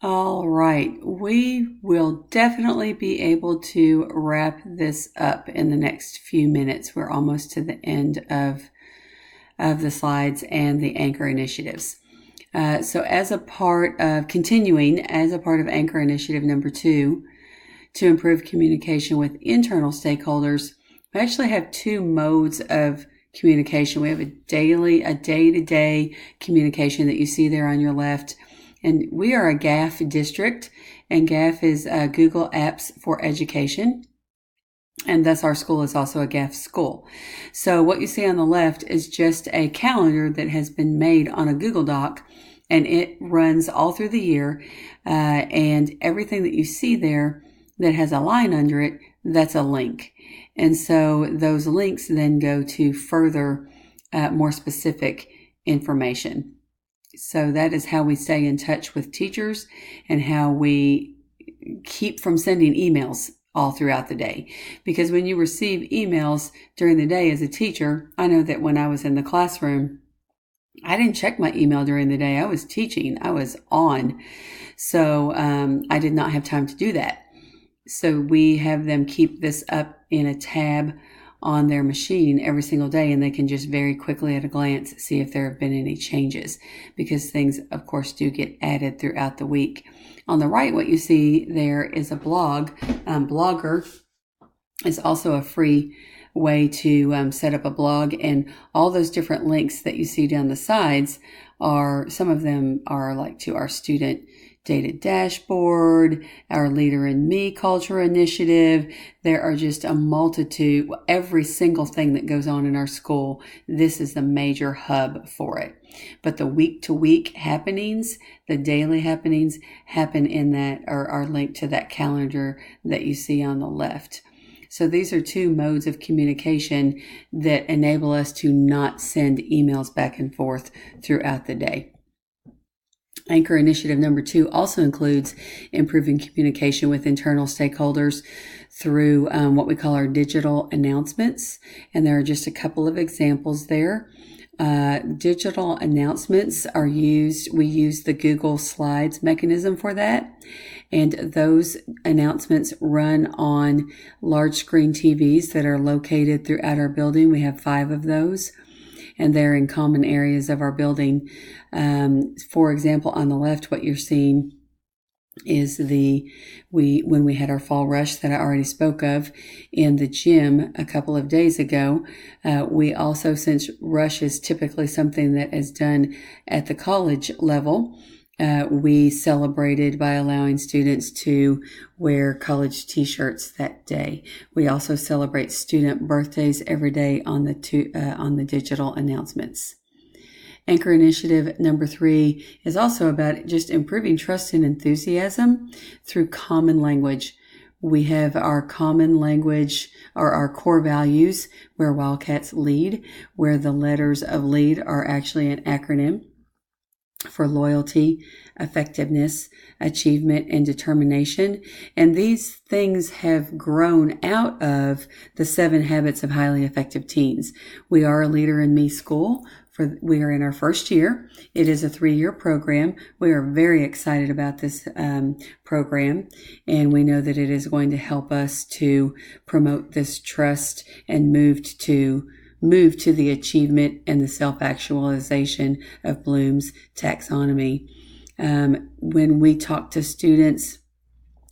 All right, we will definitely be able to wrap this up in the next few minutes. We're almost to the end of the slides and the anchor initiatives. So as a part of Anchor Initiative number 2, to improve communication with internal stakeholders, we actually have two modes of communication. We have a day-to-day communication that you see there on your left. And we are a GAF district, and GAF is Google Apps for Education. And thus our school is also a GAF school. So what you see on the left is just a calendar that has been made on a Google Doc, and it runs all through the year. And everything that you see there that has a line under it, that's a link. And so those links then go to further, more specific information. So that is how we stay in touch with teachers and how we keep from sending emails all throughout the day. Because when you receive emails during the day as a teacher, I know that when I was in the classroom, I didn't check my email during the day. I was teaching. I was on. So I did not have time to do that. So we have them keep this up in a tab on their machine every single day, and they can just very quickly at a glance see if there have been any changes, because things, of course, do get added throughout the week. On the right, what you see there is a blog. Blogger is also a free way to set up a blog, and all those different links that you see down the sides some of them are like to our student data dashboard, our Leader in Me culture initiative. There are just a multitude, every single thing that goes on in our school. This is the major hub for it. But the week-to-week happenings, the daily happenings happen in that, or are linked to that calendar that you see on the left. So these are two modes of communication that enable us to not send emails back and forth throughout the day. Anchor Initiative number 2 also includes improving communication with internal stakeholders through what we call our digital announcements. And there are just a couple of examples there. Digital announcements we use the Google Slides mechanism for that. And those announcements run on large screen TVs that are located throughout our building. We have 5 of those, and they're in common areas of our building. For example, on the left, what you're seeing is when we had our fall rush that I already spoke of in the gym a couple of days ago, we also, since rush is typically something that is done at the college level, we celebrated by allowing students to wear college t-shirts that day. We also celebrate student birthdays every day on the digital announcements. Anchor Initiative number 3 is also about just improving trust and enthusiasm through common language. We have our common language, or our core values, where Wildcats lead, where the letters of LEAD are actually an acronym for loyalty, effectiveness, achievement, and determination. And these things have grown out of the 7 Habits of Highly Effective Teens. We are a Leader in Me school. We are in our first year. It is a 3-year program. We are very excited about this program, and we know that it is going to help us to promote this trust and move to the achievement and the self-actualization of Bloom's taxonomy. When we talk to students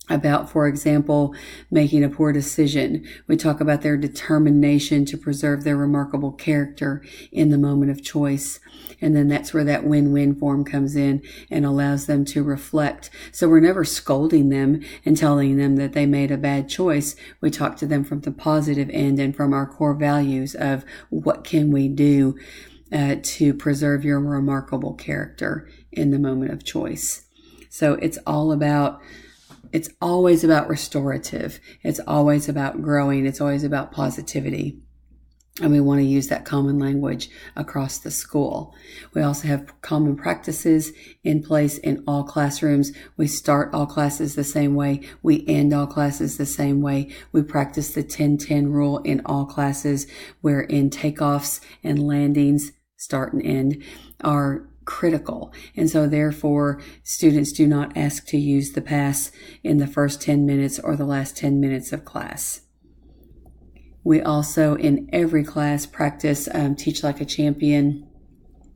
about, for example, making a poor decision, we talk about their determination to preserve their remarkable character in the moment of choice. And then that's where that win-win form comes in and allows them to reflect. So we're never scolding them and telling them that they made a bad choice. We talk to them from the positive end and from our core values of what can we do to preserve your remarkable character in the moment of choice. So it's always about restorative. It's always about growing. It's always about positivity. And we want to use that common language across the school. We also have common practices in place in all classrooms. We start all classes the same way. We end all classes the same way. We practice the 10-10 rule in all classes, where in takeoffs and landings, start and end, are critical. And so therefore, students do not ask to use the pass in the first 10 minutes or the last 10 minutes of class. We also, in every class, practice Teach Like a Champion,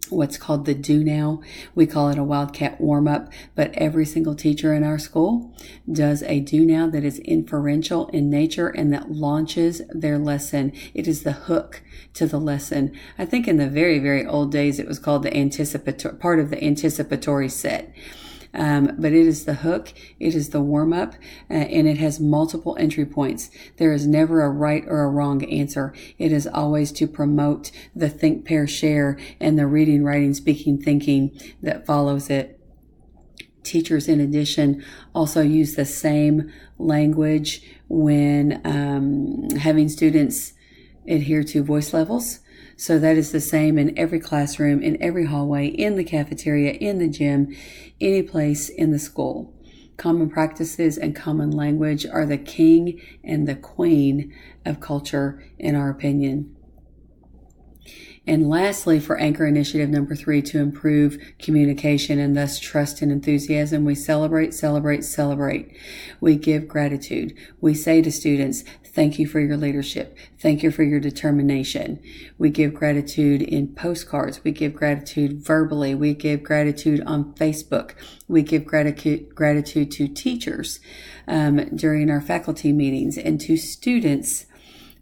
what's called the Do Now. We call it a Wildcat warm-up, but every single teacher in our school does a Do Now that is inferential in nature and that launches their lesson. It is the hook to the lesson. I think in the very, very old days, it was called the part of the anticipatory set. But it is the hook, it is the warm-up, and it has multiple entry points. There is never a right or a wrong answer. It is always to promote the think, pair, share, and the reading, writing, speaking, thinking that follows it. Teachers, in addition, also use the same language when having students adhere to voice levels. So that is the same in every classroom, in every hallway, in the cafeteria, in the gym, any place in the school. Common practices and common language are the king and the queen of culture, in our opinion. And lastly, for Anchor Initiative number 3, to improve communication and thus trust and enthusiasm, we celebrate, celebrate, celebrate. We give gratitude. We say to students, thank you for your leadership. Thank you for your determination. We give gratitude in postcards. We give gratitude verbally. We give gratitude on Facebook. We give gratitude to teachers during our faculty meetings and to students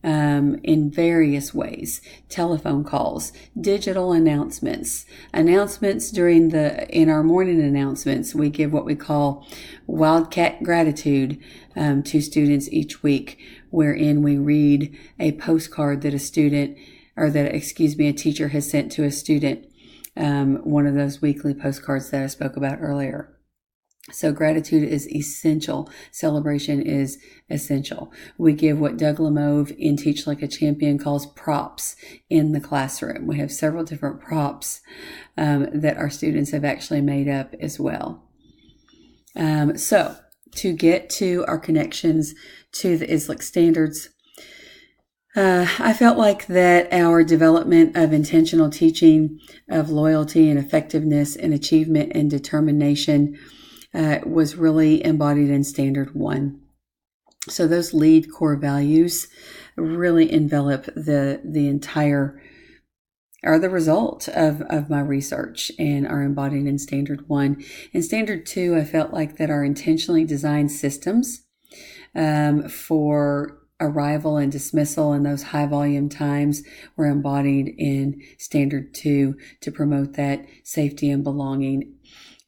in various ways. Telephone calls, digital announcements in our morning announcements. We give what we call Wildcat gratitude to students each week, wherein we read a postcard that a teacher has sent to a student. One of those weekly postcards that I spoke about earlier. So gratitude is essential. Celebration is essential. We give what Doug Lemove in Teach Like a Champion calls props in the classroom. We have several different props that our students have actually made up as well. So to get to our connections to the ISLIC standards, I felt like that our development of intentional teaching, of loyalty and effectiveness and achievement and determination was really embodied in Standard 1. So those lead core values really envelop the entire, are the result of my research and are embodied in Standard 1. In Standard 2, I felt like that our intentionally designed systems for arrival and dismissal in those high volume times were embodied in Standard 2 to promote that safety and belonging.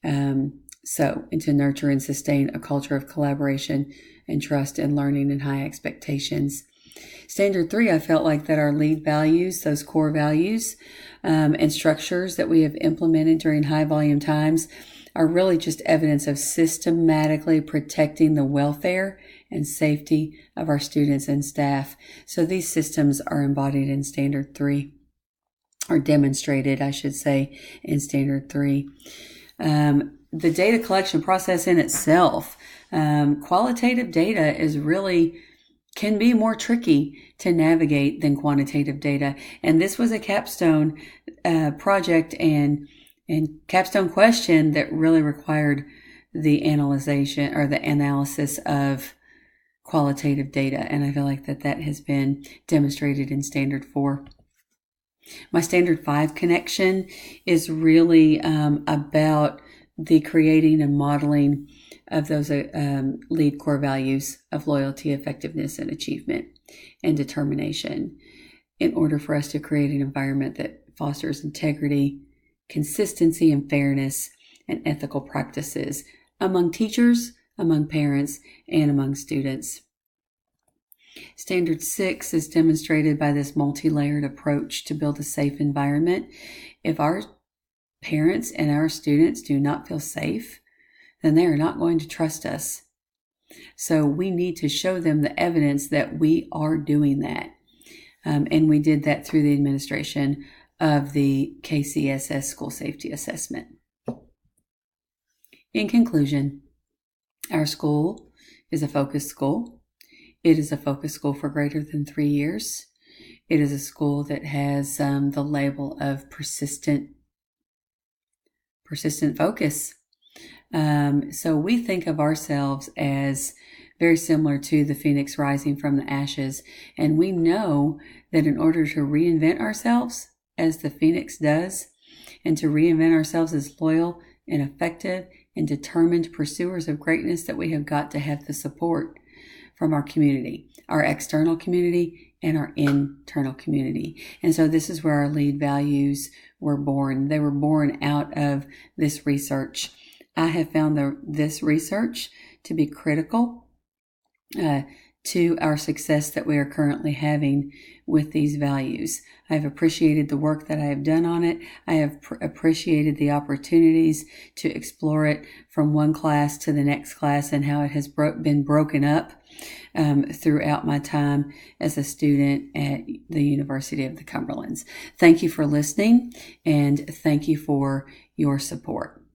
And to nurture and sustain a culture of collaboration and trust and learning and high expectations. Standard 3, I felt like that our lead values, those core values and structures that we have implemented during high volume times are really just evidence of systematically protecting the welfare and safety of our students and staff. So these systems are embodied in Standard 3, or demonstrated, I should say, in Standard 3. The data collection process in itself, qualitative data can be more tricky to navigate than quantitative data. And this was a capstone project and capstone question that really required the analysis of qualitative data. And I feel like that has been demonstrated in Standard 4. My Standard 5 connection is really about the creating and modeling of those lead core values of loyalty, effectiveness, and achievement and determination in order for us to create an environment that fosters integrity, consistency, and fairness, and ethical practices among teachers, among parents, and among students. Standard 6 is demonstrated by this multi-layered approach to build a safe environment. If our parents and our students do not feel safe, then they are not going to trust us. So we need to show them the evidence that we are doing that. And we did that through the administration of the KCSS School Safety Assessment. In conclusion, our school is a focused school. It is a focused school for greater than 3 years. It is a school that has the label of persistent persistent focus. So we think of ourselves as very similar to the phoenix rising from the ashes. And we know that in order to reinvent ourselves as the phoenix does, and to reinvent ourselves as loyal and effective and determined pursuers of greatness, that we have got to have the support from our community, our external community and our internal community. And so this is where our lead values were born. They were born out of this research. I have found this research to be critical to our success that we are currently having with these values. I have appreciated the work that I have done on it. I have appreciated the opportunities to explore it from one class to the next class, and how it has been broken up throughout my time as a student at the University of the Cumberlands. Thank you for listening, and thank you for your support.